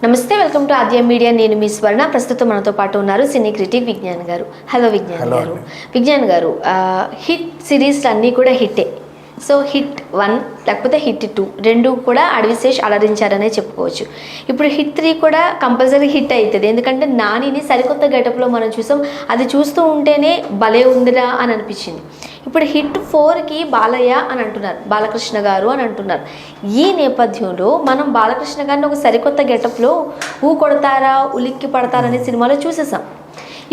నమస్తే, welcome to Aadya media. నేను మీ స్వర్ణ. ప్రస్తుతం మనతో పాటు ఉన్నారు సినీ క్రిటిక్ విజ్ఞాన్ గారు. హలో విజ్ఞాన్ గారు. విజ్ఞాన్ గారు, హిట్ సిరీస్లు అన్నీ కూడా హిట్టే. సో హిట్ 1 లేకపోతే హిట్ 2 రెండు కూడా అడవిశేష్ అలరించారనే చెప్పుకోవచ్చు. ఇప్పుడు హిట్ 3 కూడా కంపల్సరీ హిట్ అవుతుంది. ఎందుకంటే నానిని సరికొత్త గెటప్లో మనం చూసాం. అది చూస్తూ ఉంటేనే భలే ఉందిరా అని అనిపించింది. ఇప్పుడు హిట్ 4కి బాలయ్య అని అంటున్నారు, బాలకృష్ణ గారు అని అంటున్నారు. ఈ నేపథ్యంలో మనం బాలకృష్ణ గారిని ఒక సరికొత్త గెటప్లో కొడతారా ఉలిక్కి పడతారనే సినిమాలో చూసేసాం.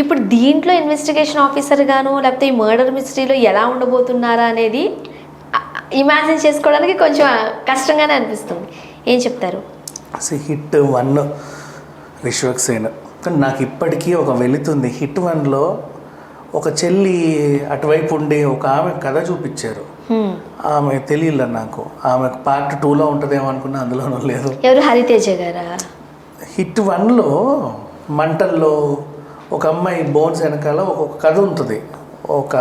ఇప్పుడు దీంట్లో ఇన్వెస్టిగేషన్ ఆఫీసర్ గాను లేకపోతే ఈ మర్డర్ మిస్టరీలో ఎలా ఉండబోతున్నారా అనేది ఇమాజిన్ చేసుకోవడానికి కొంచెం కష్టంగానే అనిపిస్తుంది. ఏం చెప్తారు? హిట్ 1 విశ్వక్సేన్, కానీ నాకు ఇప్పటికీ ఒక వెళుతుంది. హిట్ 1లో ఒక చెల్లి అటువైపు ఉండి ఒక ఆమె కథ చూపించారు. ఆమె తెలియలే నాకు. ఆమె పార్ట్ 2లో ఉంటుందేమో అనుకున్నా, అందులోనూ లేదు. ఎవరు? హరితేజ గారా? హిట్ 1లో మంటల్లో ఒక అమ్మాయి బోన్స్ వెనకాల ఒక కథ ఉంటుంది, ఒక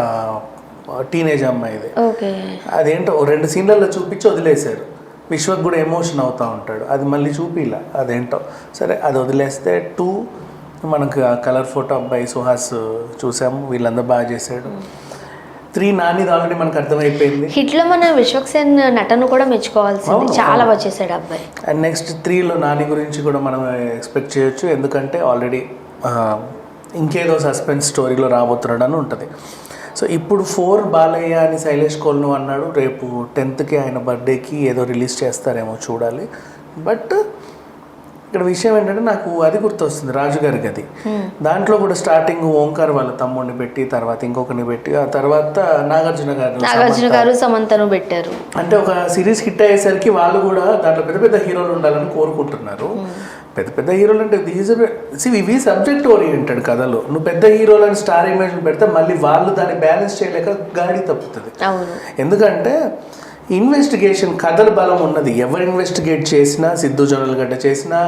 టీనేజ్ అమ్మాయిది. అదేంటో 2 సీన్లలో చూపించి వదిలేశారు. విశ్వక్ కూడా ఎమోషన్ అవుతూ ఉంటాడు, అది మళ్ళీ చూపిలా. అదేంటో సరే, అది వదిలేస్తే 2 మనకు కలర్ ఫోటో అబ్బాయి సుహాస్ చూసాము, వీళ్ళందరూ బాగా చేశాడు. 3 నానిది ఆల్రెడీ మనకు అర్థమైపోయింది. హిట్లో మన విశ్వక్సేన్ నటన కూడా మెచ్చుకోవాల్సింది, చాలా బాగా చేశాడు అబ్బాయి. అండ్ నెక్స్ట్ 3లో నాని గురించి కూడా మనం ఎక్స్పెక్ట్ చేయొచ్చు, ఎందుకంటే ఆల్రెడీ ఇంకేదో సస్పెన్స్ స్టోరీలో రాబోతున్నాడు అని ఉంటుంది. సో ఇప్పుడు 4 బాలయ్య అని శైలేష్ కోల్ను అన్నాడు. రేపు 10th ఆయన బర్త్డేకి ఏదో రిలీజ్ చేస్తారేమో, చూడాలి. బట్ ఇక్కడ విషయం ఏంటంటే నాకు అది గుర్తొస్తుంది, రాజుగారి గది. దాంట్లో కూడా స్టార్టింగ్ ఓంకార్ వాళ్ళ తమ్ముడిని పెట్టి, తర్వాత ఇంకొకరిని పెట్టి, ఆ తర్వాత నాగార్జున గారు సమంతను పెట్టారు. అంటే ఒక సిరీస్ హిట్ అయ్యేసరికి వాళ్ళు కూడా దాంట్లో పెద్ద పెద్ద హీరోలు ఉండాలని కోరుకుంటున్నారు. పెద్ద పెద్ద హీరోలు అంటే ఇవి సబ్జెక్ట్ ఓరియంటెడ్ కథలు. నువ్వు పెద్ద హీరోలని స్టార్ ఇమేజ్ పెడితే మళ్ళీ వాళ్ళు దాన్ని బ్యాలెన్స్ చేయలేక గాడి తప్పుతుంది. ఎందుకంటే ఇన్వెస్టిగేషన్ కథల బలం ఉన్నది. ఎవరు ఇన్వెస్టిగేట్ చేసినా, సిద్ధు జొన్నలగడ్డ చేసినా,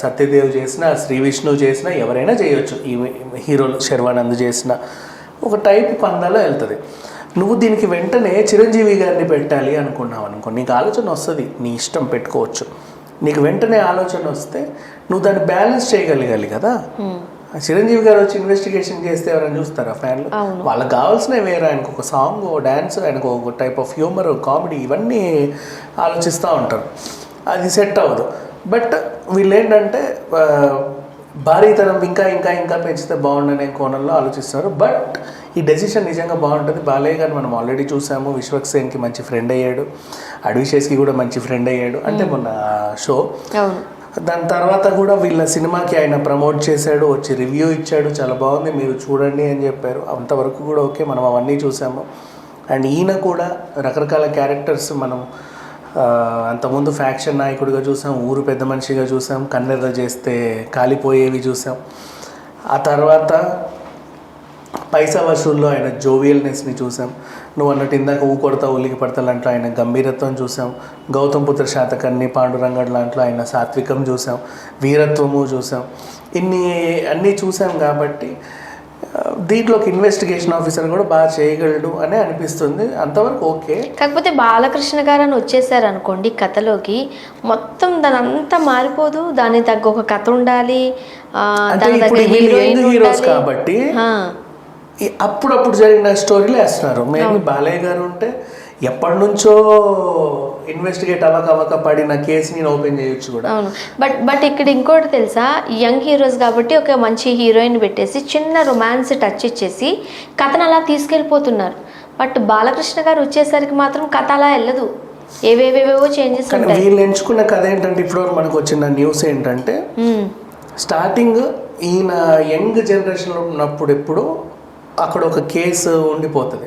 సత్యదేవ్ చేసినా, శ్రీ విష్ణు చేసినా, ఎవరైనా చేయొచ్చు. ఈ హీరోలు శర్వానంద్ చేసిన ఒక టైప్ పందాలో వెళ్తుంది. నువ్వు దీనికి వెంటనే చిరంజీవి గారిని పెట్టాలి అనుకున్నావు అనుకో, నీకు ఆలోచన వస్తుంది, నీ ఇష్టం పెట్టుకోవచ్చు. నీకు వెంటనే ఆలోచన వస్తే నువ్వు దాన్ని బ్యాలెన్స్ చేయగలగాలి కదా. చిరంజీవి గారు వచ్చి ఇన్వెస్టిగేషన్ చేస్తే ఎవరైనా చూస్తారా ఫ్యాన్లు? వాళ్ళకి కావాల్సినవి వేరే. ఆయనకు ఒక సాంగ్, ఓ డ్యాన్స్, ఆయనకు ఒక టైప్ ఆఫ్ హ్యూమర్, కామెడీ, ఇవన్నీ ఆలోచిస్తూ ఉంటారు. అది సెట్ అవ్వదు. బట్ వీళ్ళు ఏంటంటే భారీతనం ఇంకా ఇంకా ఇంకా పెంచితే బాగుండనే కోణంలో ఆలోచిస్తారు. బట్ ఈ డెసిషన్ నిజంగా బాగుంటుంది. బాలయ్య గారిని మనం ఆల్రెడీ చూసాము, విశ్వక్సేన్కి మంచి ఫ్రెండ్ అయ్యాడు, అడవిశేష్కి కూడా మంచి ఫ్రెండ్ అయ్యాడు. అంటే మొన్న షో, దాని తర్వాత కూడా వీళ్ళ సినిమాకి ఆయన ప్రమోట్ చేశాడు, వచ్చి రివ్యూ ఇచ్చాడు, చాలా బాగుంది మీరు చూడండి అని చెప్పారు. అంతవరకు కూడా ఓకే, మనం అవన్నీ చూసాము. అండ్ ఈయన కూడా రకరకాల క్యారెక్టర్స్ మనం అంతకుముందు ఫ్యాక్షన్ నాయకుడిగా చూసాం, ఊరు పెద్ద మనిషిగా చూసాం, కన్నెర్ర చేస్తే కాలిపోయేవి చూసాం. ఆ తర్వాత పైసా వసూల్లో ఆయన జోవియల్నెస్ని చూసాం. నువ్వు అన్నట్టు ఇందాక కొడతా ఉల్లికి పడతా లాంట్లో ఆయన గంభీరత్వం చూసాం. గౌతమ్ పుత్ర శాతకర్ణి, పాండురంగడ్ లాంట్లో ఆయన సాత్వికం చూసాం, వీరత్వము చూసాం. అన్నీ చూసాం కాబట్టి దీంట్లోకి ఇన్వెస్టిగేషన్ ఆఫీసర్ కూడా బాగా చేయగలడు అని అనిపిస్తుంది. అంతవరకు ఓకే. కాకపోతే బాలకృష్ణ గారు అని వచ్చేసారు అనుకోండి కథలోకి, మొత్తం దాని అంతా మారిపోదు. దానికి తగ్గ ఒక కథ ఉండాలి, హీరోస్ కాబట్టి అప్పుడప్పుడు జరిగిన స్టోరీలు వేస్తున్నారు. మేము బాలయ్య గారు ఉంటే ఎప్పటి నుంచో ఇన్వెస్టిగేట్ అవ్వక పడిన కేసుని ఓపెన్ చేయొచ్చు కూడా. అవును. బట్ ఇక్కడ ఇంకోటి తెలుసా, యంగ్ హీరోస్ కాబట్టి ఒక మంచి హీరోయిన్ పెట్టేసి చిన్న రొమాన్స్ టచ్ ఇచ్చేసి కథను అలా తీసుకెళ్ళిపోతున్నారు. బట్ బాలకృష్ణ గారు వచ్చేసరికి మాత్రం కథ అలా వెళ్ళదు, ఏవేవేవో చేంజెస్ ఉంటాయి. వీళ్ళు ఎంచుకున్న కథ ఏంటంటే, ఇప్పుడు మనకు వచ్చిన న్యూస్ ఏంటంటే, స్టార్టింగ్ ఈయన యంగ్ జనరేషన్లో ఉన్నప్పుడు ఎప్పుడు అక్కడ ఒక కేసు ఉండిపోతుంది.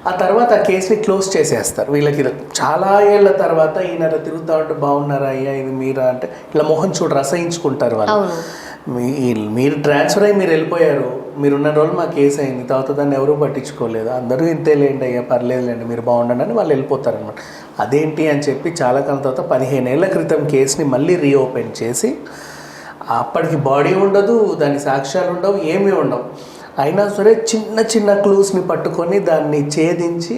ఆ తర్వాత ఆ కేసుని క్లోజ్ చేసేస్తారు. వీళ్ళకి చాలా ఏళ్ళ తర్వాత ఈయన తిరుగుతూ ఉంటే బాగున్నారా అయ్యా ఇది మీరా అంటే ఇలా మొహం చూడు రసయించుకుంటారు వాళ్ళు. మీరు ట్రాన్స్ఫర్ అయ్యి మీరు వెళ్ళిపోయారు, మీరున్న రోజులు మా కేసు అయింది, తర్వాత దాన్ని ఎవరూ పట్టించుకోలేదు, అందరూ ఇంతేలేండి అయ్యా పర్లేదులేండి మీరు బాగుండండి అని వాళ్ళు వెళ్ళిపోతారనమాట. అదేంటి అని చెప్పి చాలా కాలం తర్వాత 15 ఏళ్ల క్రితం కేసుని మళ్ళీ రీఓపెన్ చేసి, అప్పటికి బాడీ ఉండదు, దాని సాక్ష్యాలు ఉండవు, ఏమీ ఉండవు. అయినా సరే చిన్న చిన్న క్లూస్ని పట్టుకొని దాన్ని ఛేదించి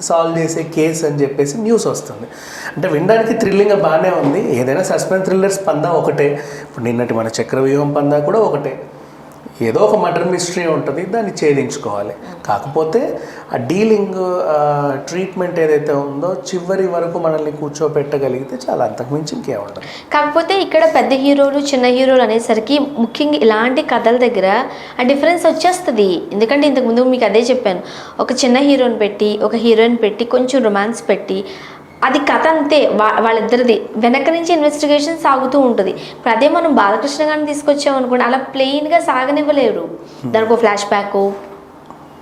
సాల్వ్ చేసే కేసు అని చెప్పేసి న్యూస్ వస్తుంది. అంటే వినడానికి థ్రిల్లింగ్గా బాగానే ఉంది. ఏదైనా సస్పెన్స్ థ్రిల్లర్స్ పందా ఒకటే. ఇప్పుడు నిన్నటి మన చక్రవ్యూహం పందా కూడా ఒకటే. ఏదో ఒక మర్డర్ మిస్టరీ ఉంటుంది, దాన్ని ఛేదించుకోవాలి. కాకపోతే ఆ డీలింగ్ ట్రీట్మెంట్ ఏదైతే ఉందో చివరి వరకు మనల్ని కూర్చోపెట్టగలిగితే చాలా, అంతకుమించి ఇంకేముండదు. కాకపోతే ఇక్కడ పెద్ద హీరోలు చిన్న హీరోలు అనేసరికి ముఖ్యంగా ఇలాంటి కథల దగ్గర ఆ డిఫరెన్స్ వచ్చేస్తుంది. ఎందుకంటే ఇంతకుముందు మీకు అదే చెప్పాను, ఒక చిన్న హీరోని పెట్టి ఒక హీరోయిన్ పెట్టి కొంచెం రొమాన్స్ పెట్టి అది కథ అంతే, వాళ్ళిద్దరిది వెనక నుంచి ఇన్వెస్టిగేషన్ సాగుతూ ఉంటుంది. ఇప్పుడు అదే మనం బాలకృష్ణ గారిని తీసుకొచ్చామనుకోండి, అలా ప్లెయిన్గా సాగనివ్వలేరు. దానికి ఒక ఫ్లాష్ బ్యాక్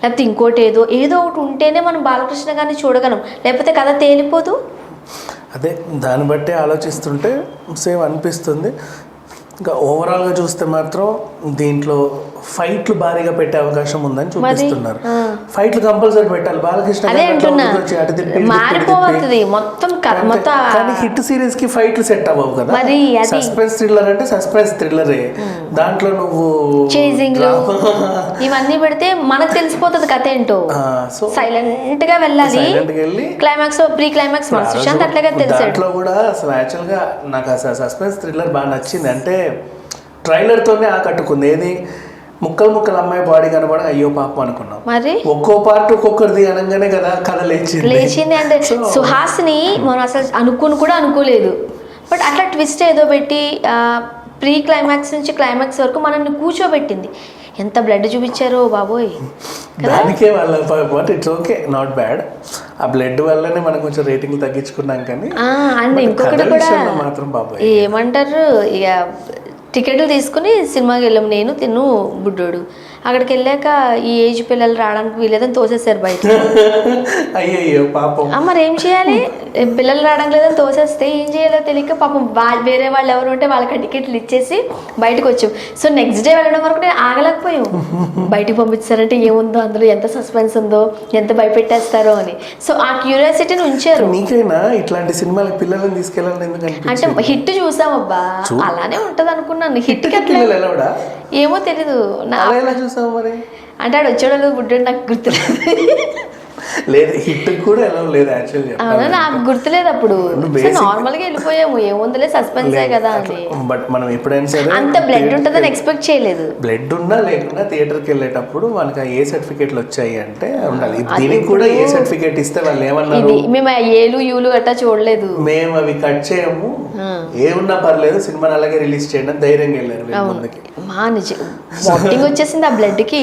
లేకపోతే ఇంకోటి ఏదో ఒకటి ఉంటేనే మనం బాలకృష్ణ గారిని చూడగలం, లేకపోతే కథ తేలిపోదు. అదే దాన్ని బట్టి ఆలోచిస్తుంటే సేమ్ అనిపిస్తుంది. ఇంకా ఓవరాల్గా చూస్తే మాత్రం దీంట్లో ఫైట్లు భారీగా పెట్టే అవకాశం ఉందని చూపిస్తున్నారు. ఫైట్లు కంపల్సరీ పెట్టాలి. బాలకృష్ణ మారిపోతుంది మొత్తం. కానీ హిట్ సిరీస్ కి ఫైట్లు సెట్ అవ్వవు కదా. సస్పెన్స్ థ్రిల్లర్ అంటే సస్పెన్స్ థ్రిల్లరే. దాంట్లో నువ్వు ఇవన్నీ పెడితే మనకు తెలిసిపోతుంది కథ ఏంటో. సైలెంట్ గా వెళ్ళాలి. క్లైమాక్స్ ప్రీ క్లైమాక్స్ మన సుశాంత్ అట్లాగే తెలిసాడు. దాంట్లో కూడా అసలు యాక్చువల్ గా నాకు అసలు సస్పెన్స్ థ్రిల్లర్ బాగా నచ్చింది. అంటే ట్రైలర్ తోనే ఆకట్టుకుంది. ఏది ముక్కలు అమ్మాయి బాడీ కనబడి అయ్యో పాపం అనుకున్నాం. మరి ఒక్కో పార్ట్ ఒక్కొక్కరిది అనగానే కదా కథ లేచింది. అంటే సుహాస్ని మనం అసలు అనుకోలేదు. బట్ అట్లా ట్విస్ట్ ఏదో పెట్టి ప్రీ క్లైమాక్స్ నుంచి క్లైమాక్స్ వరకు మనల్ని కూర్చోబెట్టింది. ఎంత బ్లడ్ చూపించారో బాబోయ్. దానికే వాళ్ళ ఇట్స్ ఓకే, నాట్ బ్యాడ్. ఆ బ్లడ్ వల్లనే మనం కొంచెం రేటింగ్ తగ్గించుకున్నాం. కానీ అండ్ ఇంకొకటి కూడా మాత్రం బాబోయ్ ఏమంటారు, ఇక టికెట్లు తీసుకుని సినిమాకి వెళ్ళాము, నేను తిన్ను బుడ్డోడు. అక్కడికి వెళ్ళాక ఈ ఏజ్ పిల్లలు రావడానికి వీలేదని తోసేసారు బయట. అయ్యో పాపం. మరి ఏం చేయాలి, పిల్లలు రావడానికి లేదని తోసేస్తే ఏం చేయాలో తెలియక పాపం వేరే వాళ్ళు ఎవరు ఉంటే వాళ్ళకి టికెట్లు ఇచ్చేసి బయటకు వచ్చాం. సో నెక్స్ట్ డే వెళ్ళడం వరకు నేను ఆగలేకపోయాం. బయటకు పంపించారంటే ఏముందో అందులో, ఎంత సస్పెన్స్ ఉందో, ఎంత భయపెట్టేస్తారో అని. సో ఆ క్యూరియాసిటీని ఉంచారు. నీకైనా ఇట్లాంటి సినిమాలకు పిల్లల్ని తీసుకెళ్ళాలని ఎందుకంటే అంటే హిట్ చూసామబ్బా, అలానే ఉంటది అనుకున్నాను. హిట్ ఏమో తెలీదు మరి. అంటే ఆడు వచ్చాడు బుడ్డోడు, నాకు గుర్తులేదు. లేదు హిట్ కూడా ఎలా లేదు యాక్చువల్లీ. అవునా, నాకు గుర్తులేదు. అప్పుడు నార్మల్ గా వెళ్ళిపోయాము, ఏముందిలే సస్పెన్సే కదా అని. బట్ మనం ఎప్పుడైనా సరే అంత బ్లడ్ ఉంటుందని ఎక్స్పెక్ట్ చేయలేదు. బ్లడ్ ఉన్నా లేకున్నా థియేటర్కి వెళ్ళేటప్పుడు మనకి ఏ సర్టిఫికేట్లు వచ్చాయి అంటే ఉండాలి. దీనికి కూడా ఏ సర్టిఫికేట్ ఇస్తే వాళ్ళు ఏమన్నారు, మేము ఏలు యూలు గట్టా చూడలేదు, మేము అవి కట్ చేయము, ఏమున్నా పర్లేదు సినిమాని అలాగే రిలీజ్ చేయండి అని ధైర్యంగా వెళ్ళారు ముందుకి. మా నిజం వామిటింగ్ వచ్చేసింది ఆ బ్లడ్ కి,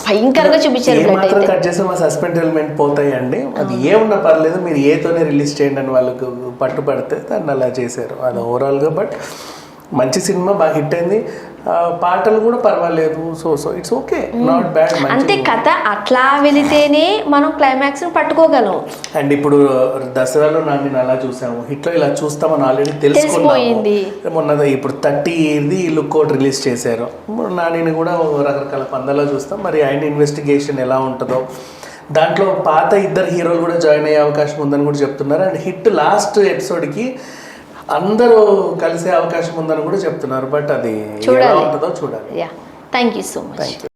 భయంకరంగా చూపించారు. మాత్రం కట్ చేస్తే మా సస్పెండ్ ఎలిమెంట్ పోతాయండి, అది ఏమున్నా పర్లేదు మీరు ఏతోనే రిలీజ్ చేయండి అని వాళ్ళకు పట్టుపడితే దాన్ని అలా చేశారు. అది ఓవరాల్గా బట్ మంచి సినిమా, బాగా హిట్ అయింది. పాటలు కూడా పర్వాలేదు. So it's okay, not bad. అంటే కథ అట్లా వెళితేనే మనం క్లైమాక్స్ ని పట్టుకోగలం. అండ్ ఇప్పుడు దసరాలో నాని అలా చూసాము, హిట్లో ఇలా చూస్తామని ఆల్రెడీ తెలిసిపోయింది. మొన్న ఇప్పుడు 30 లుక్ అవుట్ రిలీజ్ చేశారు. నానిని కూడా రకరకాల పందాలో చూస్తాం. మరి ఆయన ఇన్వెస్టిగేషన్ ఎలా ఉంటుందో, దాంట్లో పాత ఇద్దరు హీరోలు కూడా జాయిన్ అయ్యే అవకాశం ఉందని కూడా చెప్తున్నారు. అండ్ హిట్ లాస్ట్ ఎపిసోడ్కి అందరూ కలిసే అవకాశం ఉందని కూడా చెప్తున్నారు. బట్ అది ఎలా ఉంటుందో చూడాలి. Thank you so much.